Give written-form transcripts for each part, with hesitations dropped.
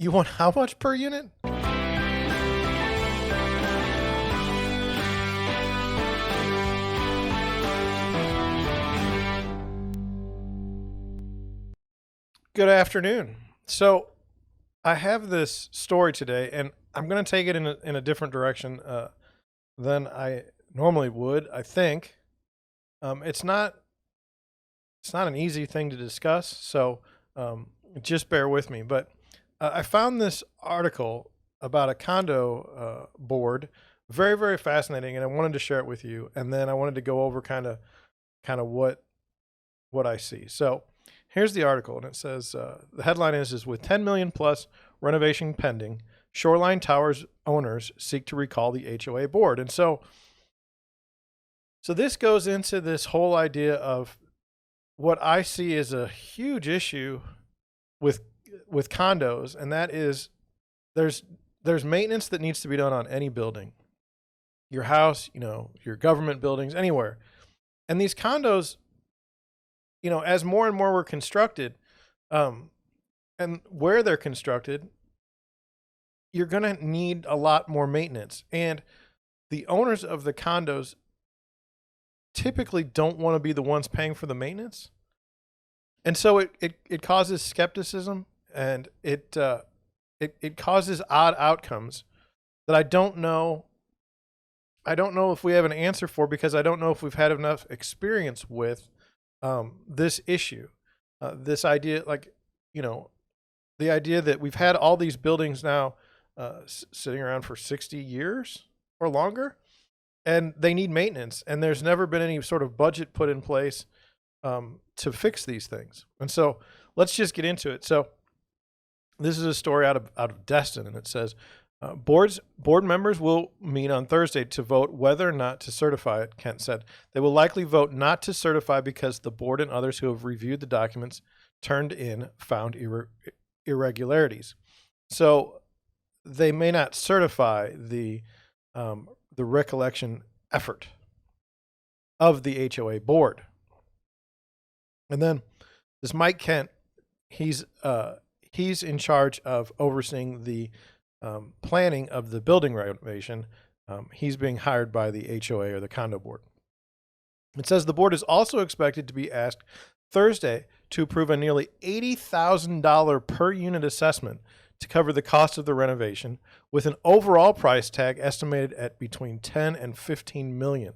You want how much per unit? Good afternoon. So I have this story today, and I'm going to take it in a different direction than I normally would. I think it's not an easy thing to discuss, so just bear with me. But I found this article about a condo board, very very fascinating, and I wanted to share it with you. And then I wanted to go over kind of what I see. So here's the article, and it says the headline is with 10 million plus renovation pending, Shoreline Towers owners seek to recall the HOA board. And so this goes into this whole idea of what I see as a huge issue with condos, and that is there's maintenance that needs to be done on any building, your house, your government buildings, anywhere. And these condos, as more and more were constructed, and where they're constructed, you're going to need a lot more maintenance. And the owners of the condos typically don't want to be the ones paying for the maintenance. And so it causes skepticism, and it causes odd outcomes that I don't know if we have an answer for, because I don't know if we've had enough experience with this issue, this idea, the idea that we've had all these buildings now sitting around for 60 years or longer, and they need maintenance, and there's never been any sort of budget put in place to fix these things. And so let's just get into it. So this is a story out of Destin, and it says board members will meet on Thursday to vote whether or not to certify it. Kent said they will likely vote not to certify because the board and others who have reviewed the documents turned in found irregularities. So they may not certify the recollection effort of the HOA board. And then this Mike Kent, he's in charge of overseeing the planning of the building renovation. He's being hired by the HOA, or the condo board. It says the board is also expected to be asked Thursday to approve a nearly $80,000 per unit assessment to cover the cost of the renovation, with an overall price tag estimated at between 10 and 15 million.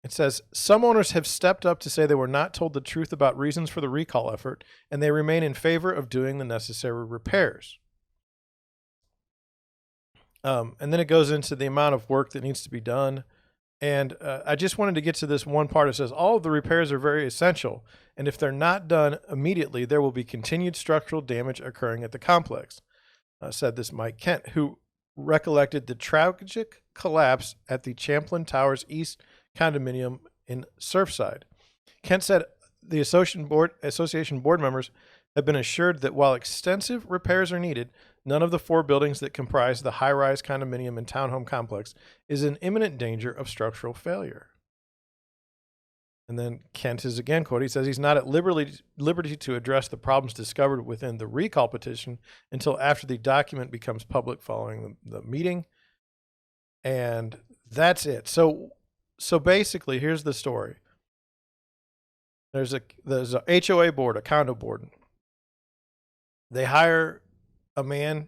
It says some owners have stepped up to say they were not told the truth about reasons for the recall effort, and they remain in favor of doing the necessary repairs. And then it goes into the amount of work that needs to be done. And I just wanted to get to this one part. It says all of the repairs are very essential, and if they're not done immediately, there will be continued structural damage occurring at the complex, said this Mike Kent, who recollected the tragic collapse at the Champlain Towers East condominium in Surfside. Kent said the association board members have been assured that while extensive repairs are needed, none of the 4 buildings that comprise the high-rise condominium and townhome complex is in imminent danger of structural failure. And then Kent is again quoted. He says he's not at liberty to address the problems discovered within the recall petition until after the document becomes public following the meeting. And that's it. So basically, here's the story. There's a HOA board, a condo board. They hire a man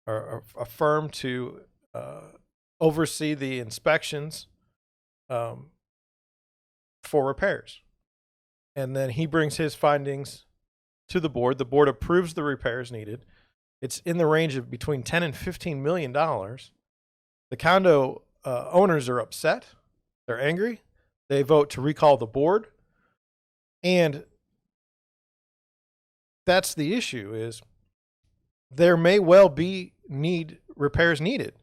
or a firm to oversee the inspections for repairs. And then he brings his findings to the board. The board approves the repairs needed. It's in the range of between 10 and 15 million dollars. The condo owners are upset. They're angry. They vote to recall the board. And that's the issue, is there may well be repairs needed,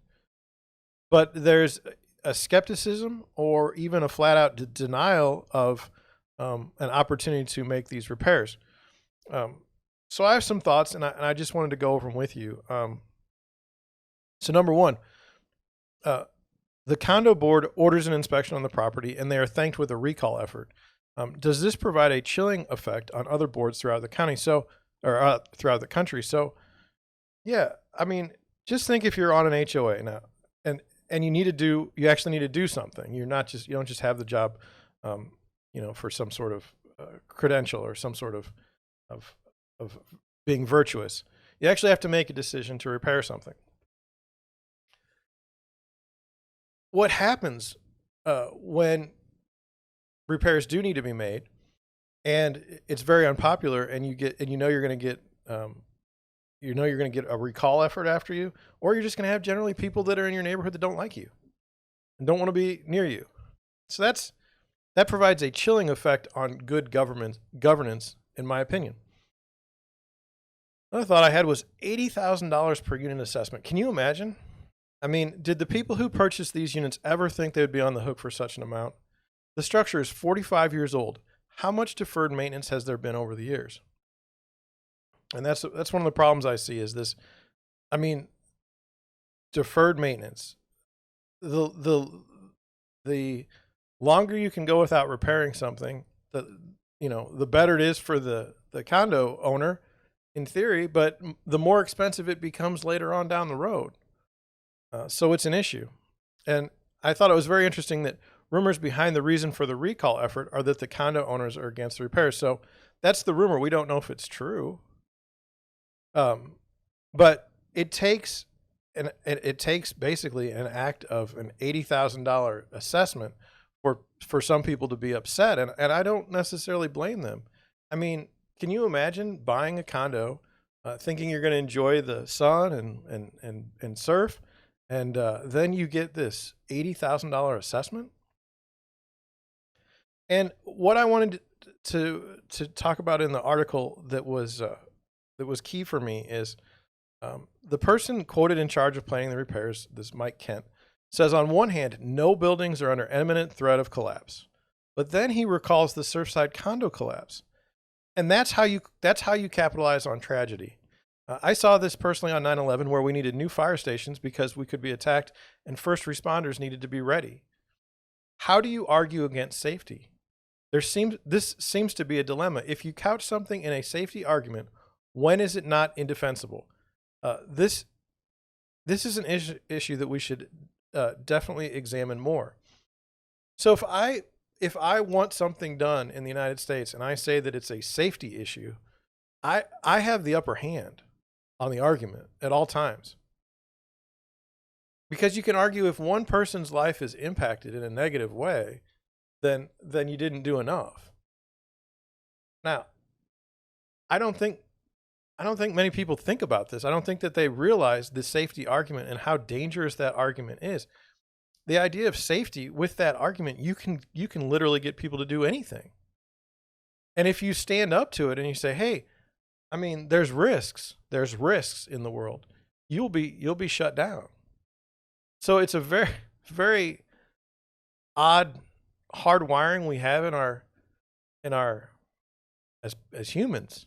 but there's a skepticism or even a flat out denial of an opportunity to make these repairs. So I have some thoughts, and I just wanted to go over them with you. So number one, the condo board orders an inspection on the property, and they are thanked with a recall effort. Does this provide a chilling effect on other boards throughout the county? So or throughout the country. So yeah, I mean, just think if you're on an HOA now, and you actually need to do something. You don't just have the job, for some sort of credential or some sort of of being virtuous. You actually have to make a decision to repair something. What happens when repairs do need to be made, and it's very unpopular, and you're going to get you're going to get a recall effort after you, or you're just going to have generally people that are in your neighborhood that don't like you and don't want to be near you. So that provides a chilling effect on good governance, in my opinion. Another thought I had was $80,000 per unit assessment. Can you imagine? I mean, did the people who purchased these units ever think they would be on the hook for such an amount? The structure is 45 years old. How much deferred maintenance has there been over the years? And that's one of the problems I see is this. I mean, deferred maintenance. The longer you can go without repairing something, the better it is for the condo owner, in theory. But the more expensive it becomes later on down the road. So it's an issue. And I thought it was very interesting that rumors behind the reason for the recall effort are that the condo owners are against the repairs. So that's the rumor. We don't know if it's true. But it takes basically an act of an $80,000 assessment for some people to be upset. And I don't necessarily blame them. I mean, can you imagine buying a condo, thinking you're going to enjoy the sun and surf, and then you get this $80,000 assessment? And what I wanted to talk about in the article that was key for me is the person quoted in charge of planning the repairs, this Mike Kent, says on one hand, no buildings are under imminent threat of collapse. But then he recalls the Surfside condo collapse. And that's how you capitalize on tragedy. I saw this personally on 9/11, where we needed new fire stations because we could be attacked and first responders needed to be ready. How do you argue against safety? This seems to be a dilemma. If you couch something in a safety argument, when is it not indefensible? This is an issue that we should definitely examine more. So if I want something done in the United States and I say that it's a safety issue, I have the upper hand on the argument at all times. Because you can argue if one person's life is impacted in a negative way, then you didn't do enough. Now, I don't think many people think about this. I don't think that they realize the safety argument and how dangerous that argument is. The idea of safety with that argument, you can literally get people to do anything. And if you stand up to it and you say, "Hey, I mean, there's risks in the world," you'll be shut down. So it's a very, very odd hardwiring we have in our as humans.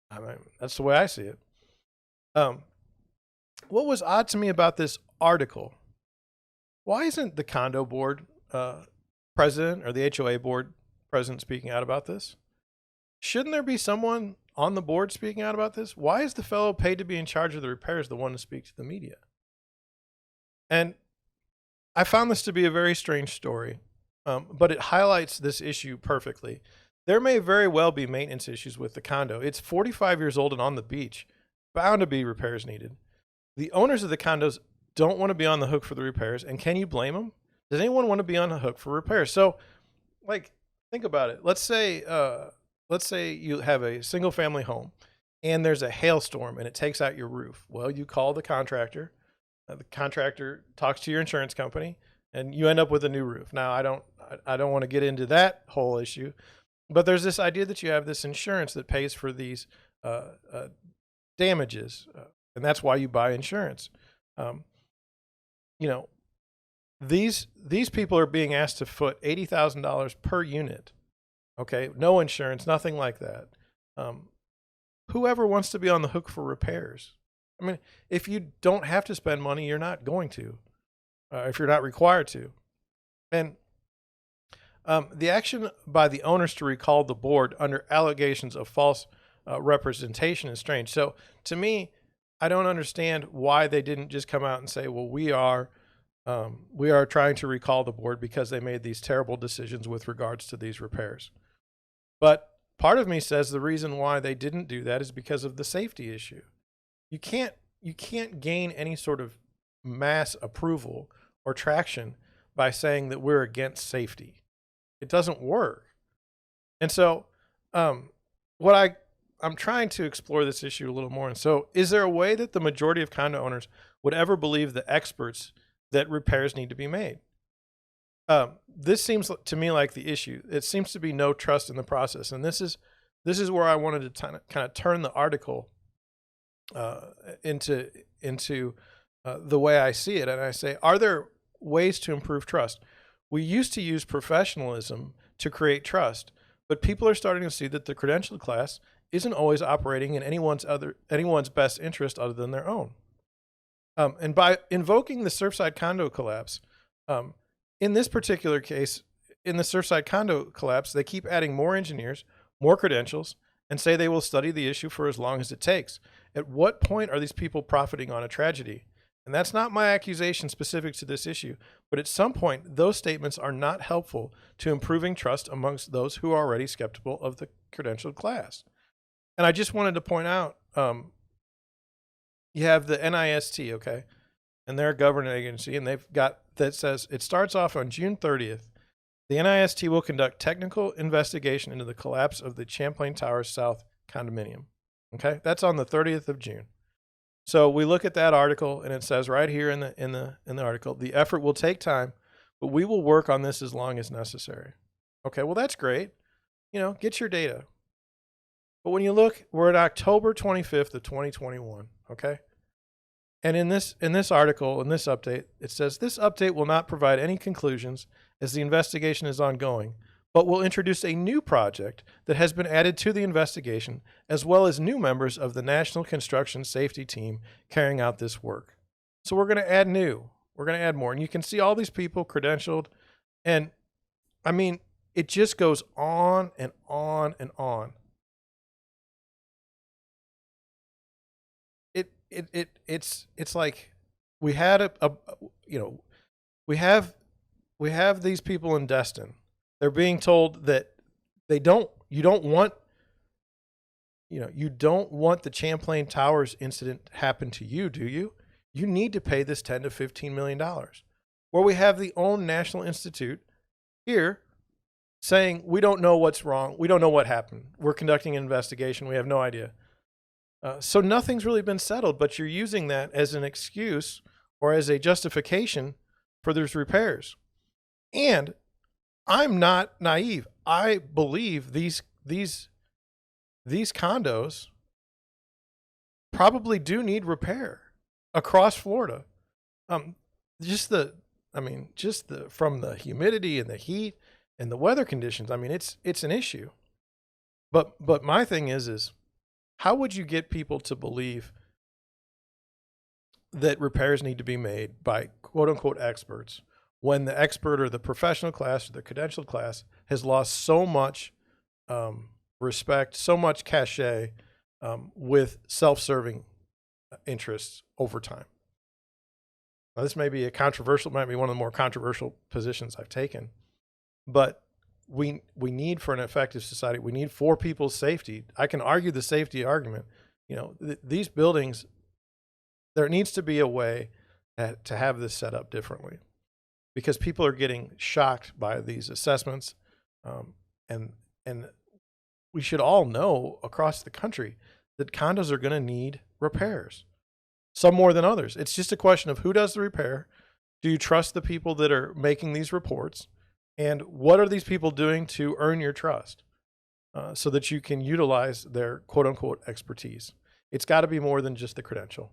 I mean, that's the way I see it. What was odd to me about this article? Why isn't the condo board president or the HOA board president speaking out about this? Shouldn't there be someone on the board speaking out about this? Why is the fellow paid to be in charge of the repairs the one to speak to the media? And I found this to be a very strange story, but it highlights this issue perfectly. There may very well be maintenance issues with the condo. It's 45 years old and on the beach. Bound to be repairs needed. The owners of the condos don't want to be on the hook for the repairs, and can you blame them? Does anyone want to be on the hook for repairs? So, think about it. Let's say you have a single family home, and there's a hailstorm, and it takes out your roof. Well, you call the contractor. The contractor talks to your insurance company, and you end up with a new roof. Now, I don't want to get into that whole issue, but there's this idea that you have this insurance that pays for these damages, and that's why you buy insurance. These people are being asked to foot $80,000 per unit. Okay, no insurance, nothing like that. Whoever wants to be on the hook for repairs? I mean, if you don't have to spend money, you're not going to, if you're not required to. And the action by the owners to recall the board under allegations of false representation is strange. So to me, I don't understand why they didn't just come out and say, well, we are trying to recall the board because they made these terrible decisions with regards to these repairs. But part of me says the reason why they didn't do that is because of the safety issue. You can't gain any sort of mass approval or traction by saying that we're against safety. It doesn't work. And so I'm trying to explore this issue a little more. And so is there a way that the majority of condo owners would ever believe the experts that repairs need to be made? This seems to me like the issue. It seems to be no trust in the process. And this is where I wanted to kind of turn the article into the way I see it. And I say, are there ways to improve trust? We used to use professionalism to create trust, but people are starting to see that the credentialed class isn't always operating in anyone's best interest other than their own. And by invoking the Surfside condo collapse, in this particular case, in the Surfside condo collapse, they keep adding more engineers, more credentials, and say they will study the issue for as long as it takes. At what point are these people profiting on a tragedy? And that's not my accusation specific to this issue, but at some point, those statements are not helpful to improving trust amongst those who are already skeptical of the credentialed class. And I just wanted to point out, you have the NIST, okay? And they're a government agency, and they've got that says it starts off on June 30th. The NIST will conduct technical investigation into the collapse of the Champlain Towers South condominium. Okay, that's on the 30th of June. So we look at that article, and it says right here in the article, the effort will take time, but we will work on this as long as necessary. Okay, well that's great. Get your data. But when you look, we're at October 25th of 2021. Okay. And in this article, in this update, it says this update will not provide any conclusions as the investigation is ongoing, but will introduce a new project that has been added to the investigation, as well as new members of the National Construction Safety Team carrying out this work. So we're going to add we're going to add more. And you can see all these people credentialed. And I mean, it just goes on and on and on. It's like we had we have these people in Destin. They're being told that you don't want the Champlain Towers incident to happen to you, do you? You need to pay this $10 to $15 million. Or we have the own National Institute here saying, we don't know what's wrong. We don't know what happened. We're conducting an investigation. We have no idea. So nothing's really been settled, but you're using that as an excuse or as a justification for those repairs. And I'm not naive. I believe these condos probably do need repair across Florida. From the humidity and the heat and the weather conditions. I mean, it's an issue. But my thing is how would you get people to believe that repairs need to be made by quote unquote experts when the expert or the professional class or the credentialed class has lost so much respect, so much cachet with self-serving interests over time? Now, this may be might be one of the more controversial positions I've taken, but we need, for an effective society, we need for people's safety. I can argue the safety argument. These buildings, there needs to be a way to have this set up differently, because people are getting shocked by these assessments. And we should all know across the country that condos are going to need repairs, some more than others. It's just a question of who does the repair. Do you trust the people that are making these reports? And what are these people doing to earn your trust so that you can utilize their quote unquote expertise? It's got to be more than just the credential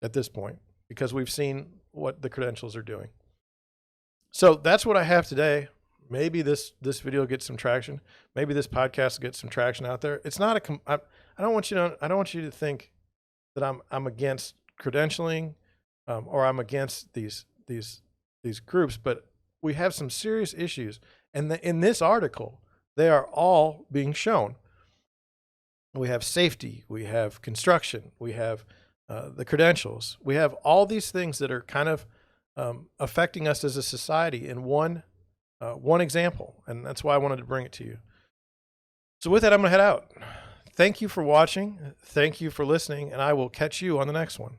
at this point, because we've seen what the credentials are doing. So that's what I have today. Maybe this video gets some traction. Maybe this podcast gets some traction out there. It's not I don't want you to think that I'm against credentialing or I'm against these groups, but we have some serious issues. And in this article, they are all being shown. we have safety, we have construction, we have the credentials, we have all these things that are kind of affecting us as a society in one example, and that's why I wanted to bring it to you. So with that, I'm going to head out. Thank you for watching. Thank you for listening, and I will catch you on the next one.